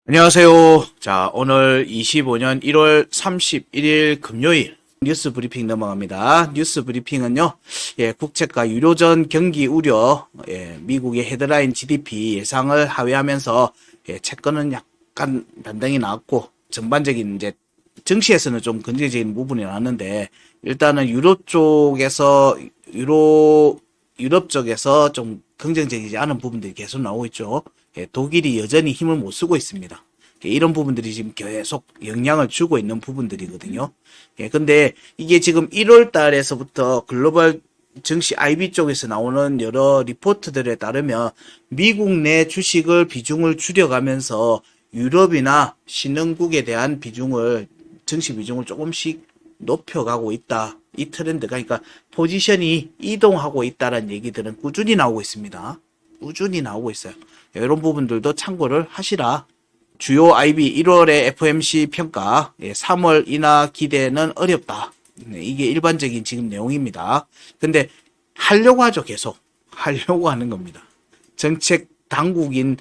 안녕하세요. 자, 오늘 25년 1월 31일 금요일 뉴스 브리핑 넘어갑니다. 뉴스 브리핑은요, 국채가 유로전 경기 우려, 미국의 헤드라인 GDP 예상을 하회하면서, 채권은 약간 반등이 나왔고, 전반적인 이제 증시에서는 좀 긍정적인 부분이 나왔는데, 일단은 유럽 쪽에서 좀 긍정적이지 않은 부분들이 계속 나오고 있죠. 독일이 여전히 힘을 못 쓰고 있습니다. 이런 부분들이 지금 계속 영향을 주고 있는 부분들이거든요. 근데 이게 지금 1월 달에서부터 글로벌 증시 IB 쪽에서 나오는 여러 리포트들에 따르면 미국 내 주식을 비중을 줄여가면서 유럽이나 신흥국에 대한 증시 비중을 조금씩 높여가고 있다. 이 트렌드가, 그러니까 포지션이 이동하고 있다는 얘기들은 꾸준히 나오고 있습니다. 꾸준히 나오고 있어요. 이런 부분들도 참고를 하시라. 주요 IB 1월의 FOMC 평가, 3월 인하 기대는 어렵다. 이게 일반적인 지금 내용입니다. 근데 하려고 하죠, 계속. 하려고 하는 겁니다. 정책 당국인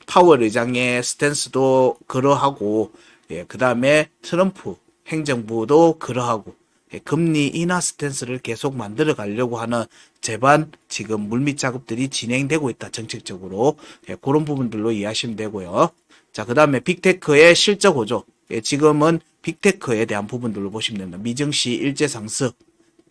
파월 의장의 스탠스도 그러하고, 그 다음에 트럼프 행정부도 그러하고, 금리 인하 스탠스를 계속 만들어 가려고 하는 제반 지금 물밑 작업들이 진행되고 있다, 정책적으로. 그런 부분들로 이해하시면 되고요. 자, 그 다음에 빅테크의 실적 호조. 지금은 빅테크에 대한 부분들로 보시면 됩니다. 미증시 일제 상승,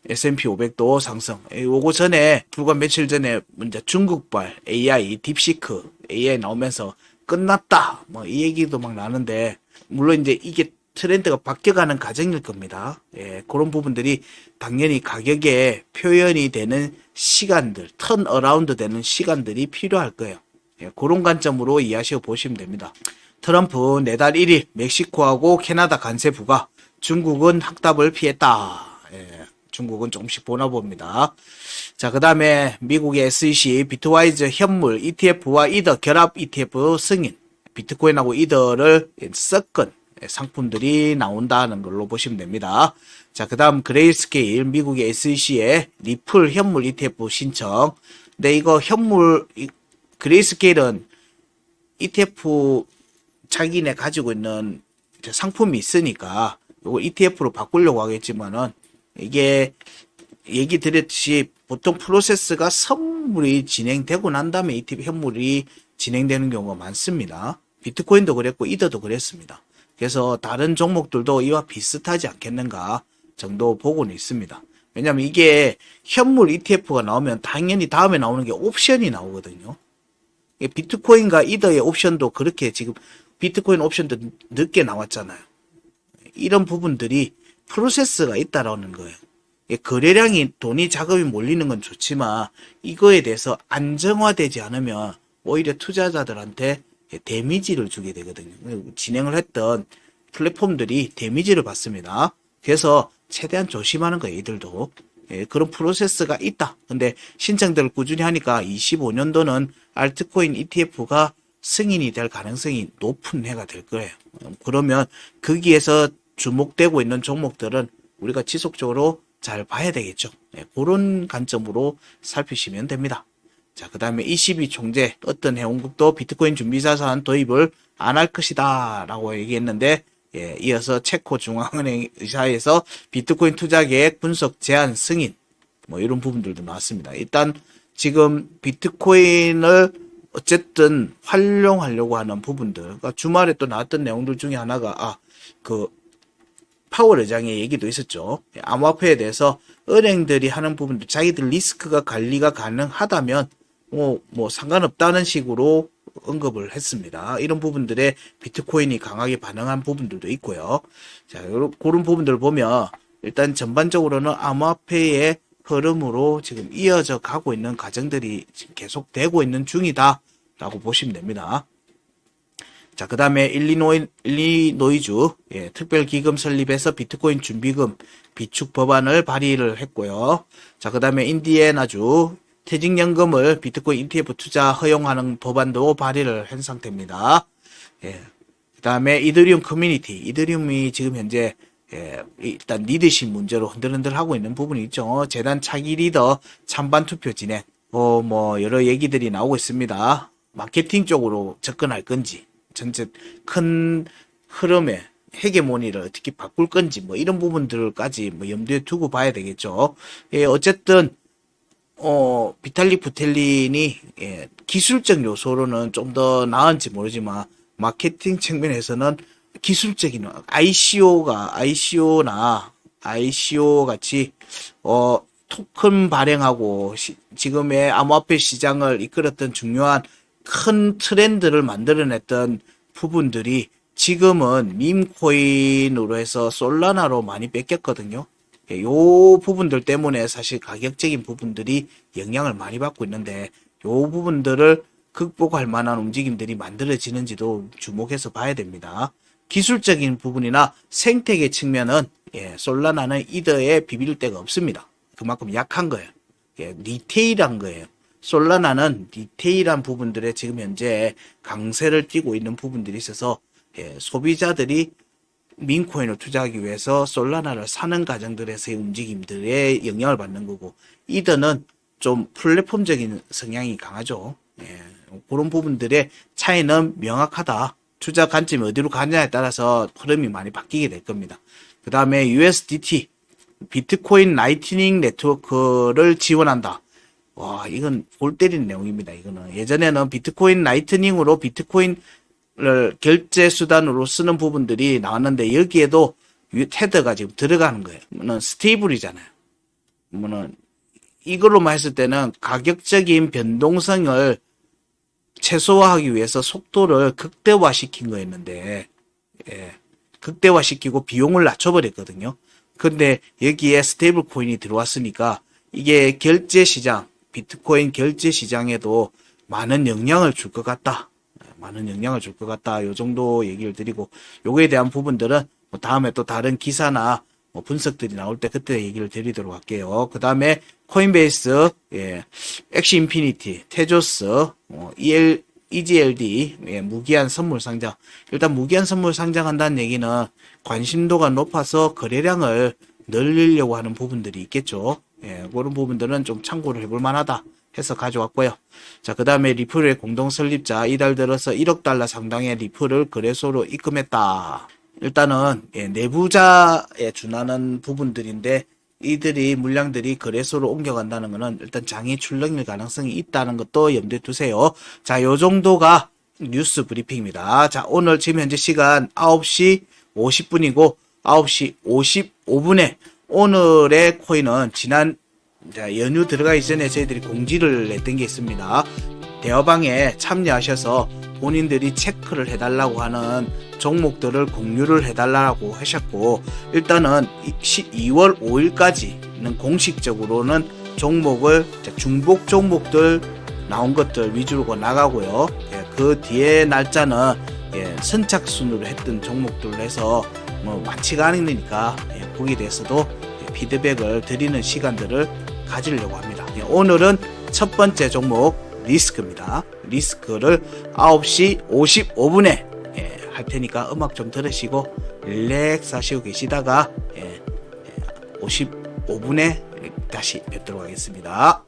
S&P 500도 상승. 요거 전에, 불과 며칠 전에, 먼저 중국발 AI, 딥시크 AI 나오면서 끝났다. 이 얘기도 막 나는데, 물론 이제 이게 트렌드가 바뀌어가는 과정일 겁니다. 그런 부분들이 당연히 가격에 표현이 되는 시간들, 턴 어라운드 되는 시간들이 필요할 거예요. 그런 관점으로 이해하시고 보시면 됩니다. 트럼프 내달 1일 멕시코하고 캐나다 관세 부과, 중국은 확답을 피했다. 중국은 조금씩 보나 봅니다. 자, 그 다음에 미국의 SEC 비트와이즈 현물 ETF와 이더 결합 ETF 승인, 비트코인하고 이더를 섞은 상품들이 나온다는 걸로 보시면 됩니다. 자, 그 다음 그레이스케일 미국의 SEC의 리플 현물 ETF 신청. 근데 이거 그레이스케일은 ETF 자기네 가지고 있는 상품이 있으니까 이걸 ETF로 바꾸려고 하겠지만은, 이게 얘기 드렸듯이 보통 프로세스가 선물이 진행되고 난 다음에 ETF 현물이 진행되는 경우가 많습니다. 비트코인도 그랬고 이더도 그랬습니다. 그래서 다른 종목들도 이와 비슷하지 않겠는가 정도 보고는 있습니다. 왜냐면 이게 현물 ETF가 나오면 당연히 다음에 나오는 게 옵션이 나오거든요. 비트코인과 이더의 옵션도 그렇게 지금 비트코인 옵션도 늦게 나왔잖아요. 이런 부분들이 프로세스가 있다라는 거예요. 거래량이 돈이 자금이 몰리는 건 좋지만 이거에 대해서 안정화되지 않으면 오히려 투자자들한테 데미지를 주게 되거든요. 진행을 했던 플랫폼들이 데미지를 받습니다. 그래서 최대한 조심하는 거예요, 이들도. 그런 프로세스가 있다. 근데 신청들을 꾸준히 하니까 25년도는 알트코인 ETF가 승인이 될 가능성이 높은 해가 될 거예요. 그러면 거기에서 주목되고 있는 종목들은 우리가 지속적으로 잘 봐야 되겠죠. 그런 관점으로 살피시면 됩니다. 자, 그 다음에 ECB 총재 어떤 회원국도 비트코인 준비자산 도입을 안 할 것이다 라고 얘기했는데, 이어서 체코 중앙은행 의사에서 비트코인 투자 계획 분석 제한 승인, 이런 부분들도 나왔습니다. 일단 지금 비트코인을 어쨌든 활용하려고 하는 부분들, 그러니까 주말에 또 나왔던 내용들 중에 하나가 파월 의장의 얘기도 있었죠. 암호화폐에 대해서 은행들이 하는 부분들, 자기들 리스크가 관리가 가능하다면 상관없다는 식으로 언급을 했습니다. 이런 부분들에 비트코인이 강하게 반응한 부분들도 있고요. 자, 그런 부분들을 보면 일단 전반적으로는 암호화폐의 흐름으로 지금 이어져 가고 있는 과정들이 지금 계속되고 있는 중이다 라고 보시면 됩니다. 자, 그 다음에 일리노이주 특별기금 설립해서 비트코인 준비금 비축 법안을 발의를 했고요. 자, 그 다음에 인디애나주 퇴직연금을 비트코인 ETF 투자 허용하는 법안도 발의를 한 상태입니다. 그 다음에 이더리움 커뮤니티, 이더리움이 지금 현재 일단 리더십 문제로 흔들흔들하고 있는 부분이 있죠. 재단 차기 리더 찬반 투표 진행, 여러 얘기들이 나오고 있습니다. 마케팅 쪽으로 접근할 건지, 전체 큰 흐름의 헤게모니를 어떻게 바꿀 건지 뭐 이런 부분들까지 뭐 염두에 두고 봐야 되겠죠. 예, 어쨌든 비탈릭 부텔린이 예, 기술적 요소로는 좀 더 나은지 모르지만 마케팅 측면에서는 기술적인 ICO 같이 토큰 발행하고 지금의 암호화폐 시장을 이끌었던 중요한 큰 트렌드를 만들어냈던 부분들이 지금은 밈코인으로 해서 솔라나로 많이 뺏겼거든요. 예, 요 부분들 때문에 사실 가격적인 부분들이 영향을 많이 받고 있는데 요 부분들을 극복할 만한 움직임들이 만들어지는지도 주목해서 봐야 됩니다. 기술적인 부분이나 생태계 측면은 예, 솔라나는 이더에 비빌 데가 없습니다. 그만큼 약한 거예요. 예, 리테일한 거예요. 솔라나는 디테일한 부분들에 지금 현재 강세를 띠고 있는 부분들이 있어서 예, 소비자들이 민코인을 투자하기 위해서 솔라나를 사는 가정들에서의 움직임들에 영향을 받는 거고 이더는 좀 플랫폼적인 성향이 강하죠. 예, 그런 부분들의 차이는 명확하다. 투자 관점이 어디로 가느냐에 따라서 흐름이 많이 바뀌게 될 겁니다. 그 다음에 USDT 비트코인 라이트닝 네트워크를 지원한다. 와, 이건 골 때리는 내용입니다. 이거는 예전에는 비트코인 라이트닝으로 비트코인을 결제 수단으로 쓰는 부분들이 나왔는데 여기에도 테더가 지금 들어가는 거예요. 뭐는 스테이블이잖아요. 뭐는 이걸로만 했을 때는 가격적인 변동성을 최소화하기 위해서 속도를 극대화시킨 거였는데 예, 극대화시키고 비용을 낮춰버렸거든요. 근데 여기에 스테이블 코인이 들어왔으니까 이게 결제 시장, 비트코인 결제 시장에도 많은 영향을 줄 것 같다. 많은 영향을 줄 것 같다. 요 정도 얘기를 드리고 요거에 대한 부분들은 뭐 다음에 또 다른 기사나 뭐 분석들이 나올 때 그때 얘기를 드리도록 할게요. 그 다음에 코인베이스, 예, 엑시 인피니티, 테조스, EGLD, 예, 무기한 선물 상장. 일단 무기한 선물 상장한다는 얘기는 관심도가 높아서 거래량을 늘리려고 하는 부분들이 있겠죠. 예, 그런 부분들은 좀 참고를 해볼 만하다 해서 가져왔고요. 자, 그 다음에 리플의 공동 설립자, 이달 들어서 1억 달러 상당의 리플을 거래소로 입금했다. 일단은 예, 내부자에 준하는 부분들인데 이들이 물량들이 거래소로 옮겨간다는 것은 일단 장애 출렁일 가능성이 있다는 것도 염두에 두세요. 자, 요 정도가 뉴스 브리핑입니다. 자, 오늘 지금 현재 시간 9시 50분이고 9시 55분에 오늘의 코인은 지난 연휴 들어가기 전에 저희들이 공지를 냈던 게 있습니다. 대화방에 참여하셔서 본인들이 체크를 해달라고 하는 종목들을 공유를 해달라고 하셨고 일단은 2월 5일까지는 공식적으로는 종목을 중복 종목들 나온 것들 위주로 나가고요. 예, 그 뒤에 날짜는 예, 선착순으로 했던 종목들로 해서 뭐 많지가 않으니까 예, 거기에 대해서도 예, 피드백을 드리는 시간들을 가지려고 합니다. 예, 오늘은 첫 번째 종목 리스크입니다. 리스크를 9시 55분에 예, 할 테니까 음악 좀 들으시고 릴렉스 하시고 계시다가 55분에 다시 뵙도록 하겠습니다.